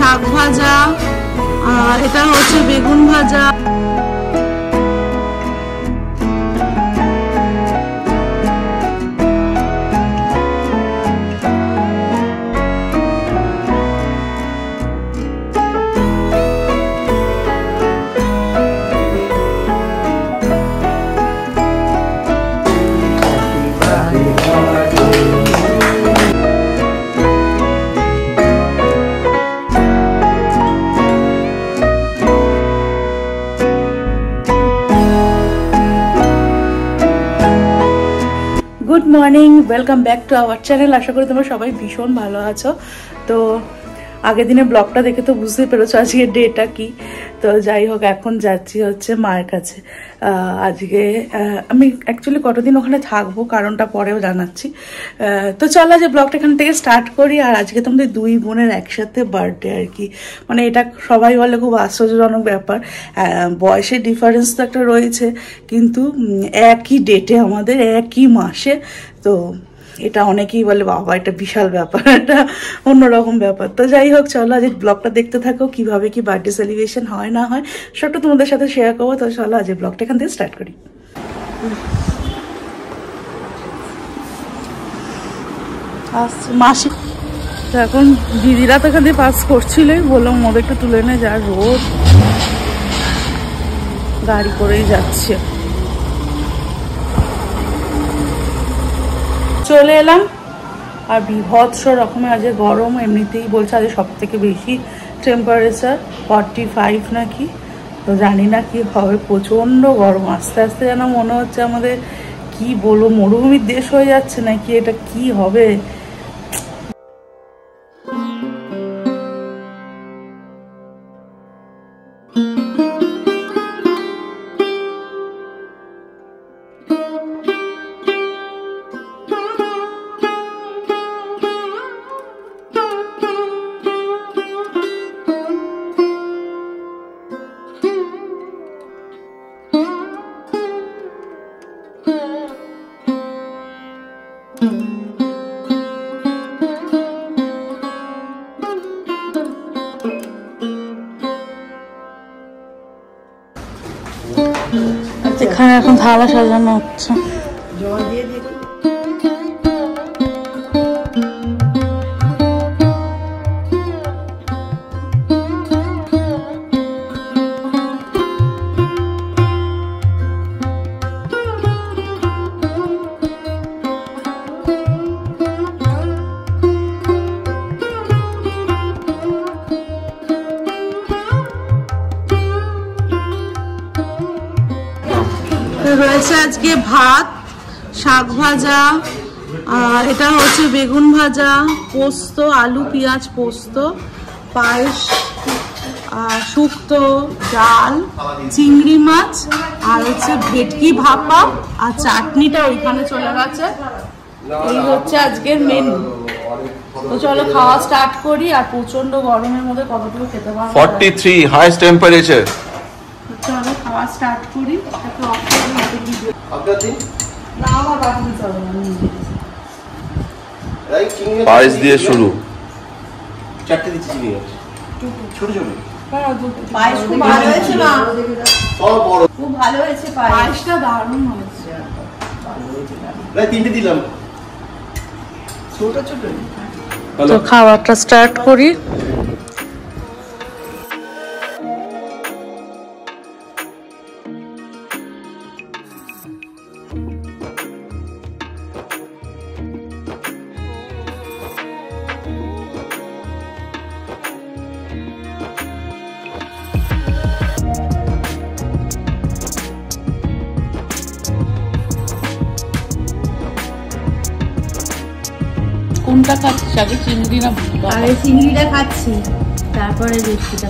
শাক ভাজা, আর এটা হচ্ছে বেগুন ভাজা। Good morning, welcome back to our channel. আশা করি তোমরা সবাই ভীষণ ভালো আছো। তো আগের দিনের ব্লগটা দেখে তো বুঝতেই পেরেছো আজকের ডেটা কি। তো যাই হোক, এখন যাচ্ছি হচ্ছে মায়ের কাছে। আজকে আমি অ্যাকচুয়ালি কতদিন ওখানে থাকবো কারণটা পরেও জানাচ্ছি। তো চলো যে ব্লগটা এখান থেকে স্টার্ট করি। আর আজকে তোমাদের দুই বোনের একসাথে বার্থডে আর কি, মানে এটা সবাই বলে খুব আশ্চর্যজনক ব্যাপার। বয়সের ডিফারেন্স তো একটা রয়েছে, কিন্তু একই ডেটে আমাদের, একই মাসে। তো এটা অনেকেই বলে বাবা এটা বিশাল ব্যাপার, এটা অন্যরকম ব্যাপার। তো যাই হোক, চলো আজ ব্লগটা দেখতে থাকো কিভাবে কি বার্থডে সেলিব্রেশন হয় না হয় সবটা তোমাদের সাথে শেয়ার করবো। তো চলো আজ ব্লগটা এখান থেকে স্টার্ট করি। মাসি এখন দিদিরা তো এখান থেকে পাস করছিলই, বললাম ওদের একটু তুলে নে, যা রোদ, গাড়ি করেই যাচ্ছে। চলে এলাম। আর বিভৎস রকমের আজ গরম, এমনিতেই বলছে আজ সব থেকে বেশি টেম্পারেচার 45 নাকি। তো জানি না কি হবে, প্রচণ্ড গরম। আস্তে আস্তে যেন মনে হচ্ছে আমাদের কি বলবো মরুভূমির দেশ হয়ে যাচ্ছে নাকি, এটা কি হবে। এখানে এখন থালা সাজানো হচ্ছে। রয়েছে আজকে ভাত, শাক ভাজা, আর এটা হচ্ছে বেগুন ভাজা, পোস্ত, আলু পেঁয়াজ পোস্ত, পায়েস, শুক্তো, ডাল, চিংড়ি মাছ, আর হচ্ছে ভেটকি ভাপা, আর চাটনিটা ওইখানে চলে গেছে। এই হচ্ছে আজকের মেনু। তো চলো খাওয়া স্টার্ট করি। আর প্রচন্ড গরমের মধ্যে কতটুকু খেতে পারবো, 43 হাইয়েস্ট টেম্পারেচার। চলো খাওয়া স্টার্ট করি। পায়েস দিয়ে শুরু। চারটে দিচ্ছি চিনি ছোট ছোট পায়েস খুব ভালো হয়েছে না? খুব ভালো হয়েছে, পায়েসটা দারুণ হয়েছে। তিনটে দিলাম ছোট ছোট। তো খাওয়াটা স্টার্ট করি। কোনটা খাচ্ছিস আগে, চিংড়ি না? আরে চিংড়িটা খাচ্ছি, তারপরে মিষ্টিটা।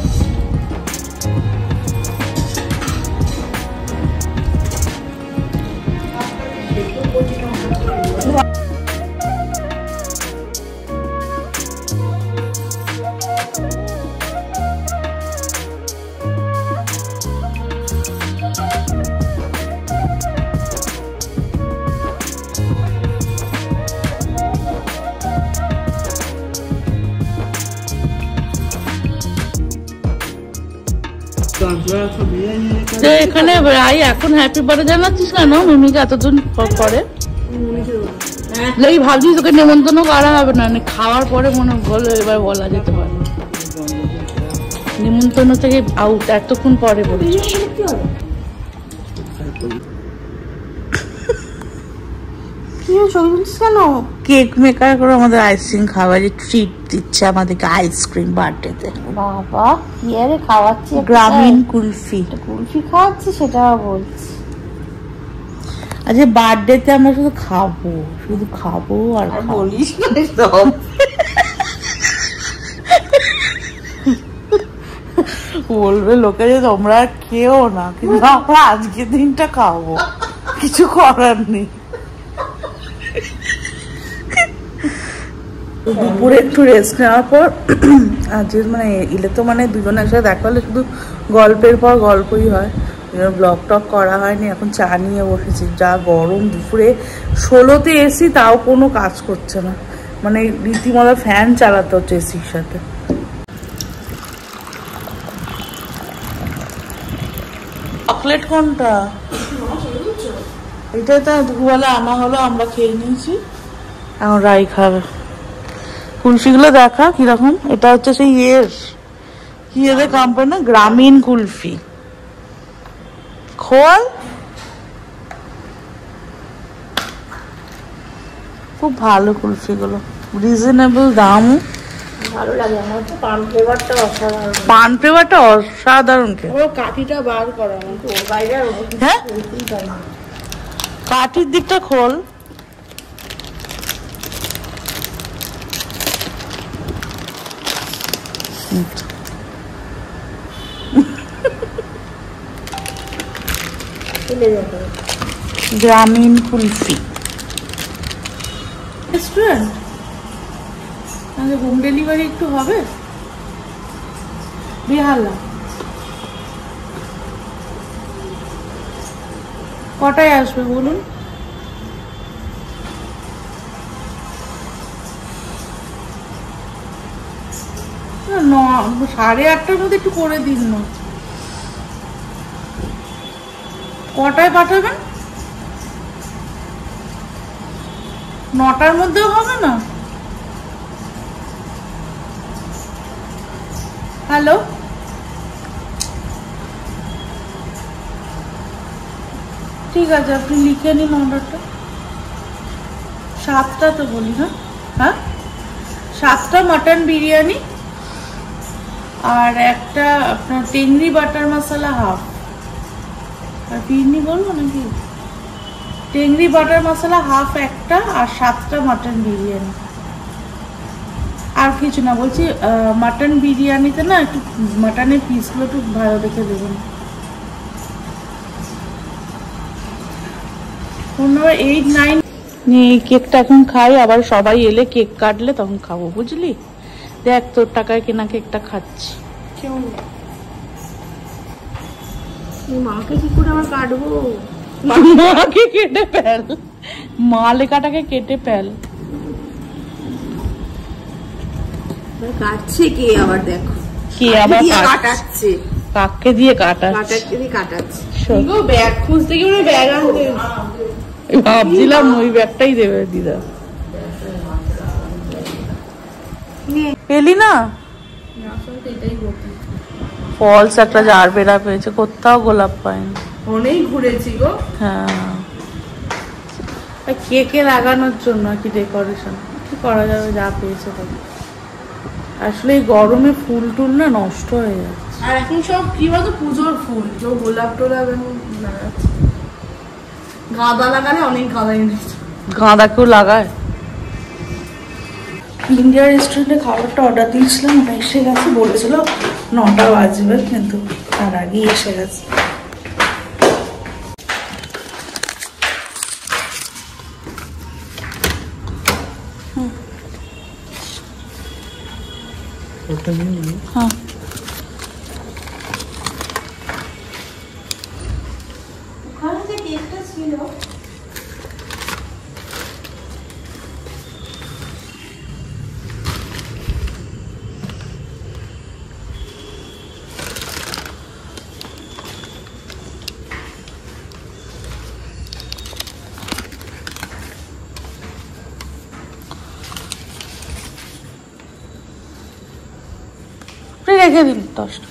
এখানে রাই এখন হ্যাপি বার্থডে জানাচ্ছিস কেন? মিমিকে এতদিন পরে ভাবছি তোকে নেমন্তন্ন করা হবে না, খাওয়ার পরে মনে বলো এবার বলা যেতে পারে। নিমন্ত্রণ থেকে আউট এতক্ষণ পরে বলেছিস। কেন কেক মেকার করে আমাদের আইসক্রিম খাবারের ট্রিট দিচ্ছে আমাদেরকে, আইসক্রিম বার্থডেতে। বাবা কি আরে খাওয়াচ্ছি, গ্রামীণ কুলফি। কুলফি খাওয়াচ্ছি সেটা বলছি। আচ্ছা বার্থডেতে আমরা শুধু খাবো, শুধু খাবো আর বলিস বলবে লোকে যে তোমরা খেও না, কিন্তু আমরা আজকের দিনটা খাবো, কিছু করার নেই। দুপুরে একটু রেস্ট নেওয়ার পর আজকে মানে ইলে তো মানে দুজনে একসাথে দেখা হলে শুধু গল্পের পর গল্পই হয়, ব্লগ টক করা হয়নি। এখন চা নিয়ে বসেছি, যা গরম দুপুরে 16তে এসি তাও কোনো কাজ করছে না, মানে রীতিমতো ফ্যান চালাতে হচ্ছে এসির সাথে। চকলেট কোনটা? এটা তো দুপুরবেলা আনা হলো, আমরা খেয়ে নিয়েছি, এখন রাই খাবে। কুলফিগুলো দেখা কিরকম, এটা হচ্ছে সেই কি এদের কোম্পানি, গ্রামীণ কুলফি। খোল খুব ভালো কুলফিগুলো, রিজনেবল দাম, ভালো লাগে আমার তো। পান ফ্লেভারটা অসাধারণ, পান ফ্লেভারটা অসাধারণ। কাঠিটা বার করা বাইরে, হ্যাঁ কাঠির দিকটা খোল। গ্রামীণ কুলফি রেস্টুরেন্ট, হোম ডেলিভারি একটু হবে। বেহালা কটায় আসবে বলুন? না 8:30টার মধ্যে একটু করে দিন না। কটায় পাঠাবেন? 9টার মধ্যেও হবে না? হ্যালো ঠিক আছে, আপনি লিখে নিন অর্ডারটা। 7টা তো বলি, হ্যাঁ 7টা মাটন বিরিয়ানি আর একটা আপনার টেংরি বাটার মশলা হাফ। আর বিরিয়ানি বলবো নাকি? টেংরি বাটার মশলা হাফ একটা, আর 7টা মাটন বিরিয়ানি। আর কিছু না, বলছি মাটন বিরিয়ানিতে না একটু মাটনের পিসগুলো একটু ভালো দেখে দেবেন। Phone number 89। এই কেকটা এখন খাই, আবার সবাই এলে কেক কাটলে তখন খাবো, বুঝলি? দেখ তোর টাকায় কেনা কেকটা খাচ্ছি। মাকে কি করে আমার কাটবো? মাকে কেটে ফেল, মা লেখাটাকে কেটে ফেল। কাটছে কে আবার? দেখো কে আবার কাটাচ্ছে, কাককে দিয়ে কাটাচ্ছে। ব্যাগ খুঁজতে গিয়ে ব্যাগ আনতে ভাবছিলাম ওই ব্যাগটাই দেবে দিদা। পেলি না? ফলস একটা জারবেরা পেয়েছে, কোথাও গোলাপ পাইনি। অনেক ঘুরেছি গো। হ্যাঁ কেকে লাগানোর জন্য কি ডেকোরেশন, কি করা যাবে, যা পেয়েছে তাই। আসলে এই গরমে ফুল টুল না নষ্ট হয়ে যাচ্ছে। আর এখন সব কি বলতো পুজোর ফুল, কেউ গোলাপ টোলাপ লাগাচ্ছে। গাঁদা লাগালে অনেক গাঁদা এনেছে। গাঁদা কেউ লাগায়? ইন্ডিয়া রেস্টুরেন্টে খাবারটা অর্ডার দিয়েছিলাম, ওটা এসে গেছে, বলেছিল 9টা বাজবে, কিন্তু তার আগেই এসে গেছে। হ্যাঁ ওখানে যে কেকটা ছিল রেখে দিন 10টা।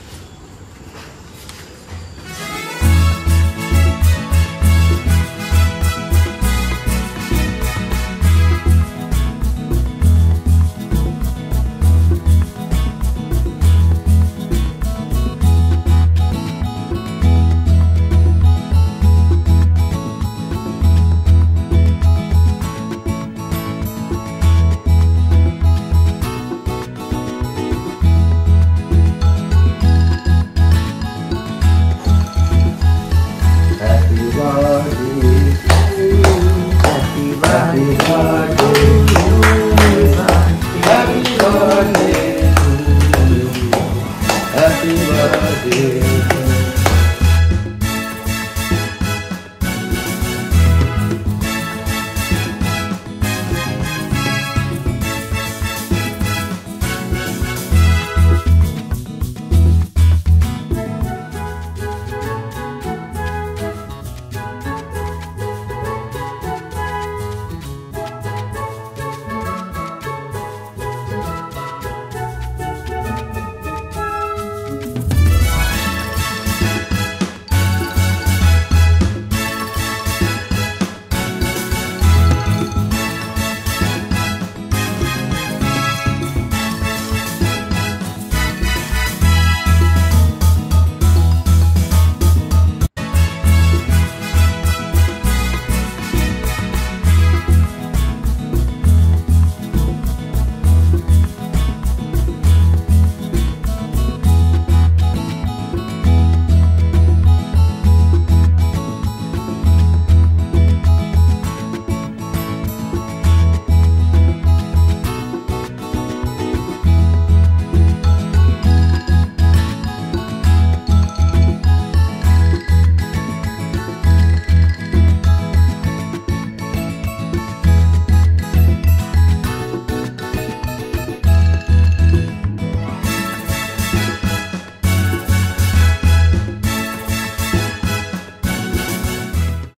Happy birthday.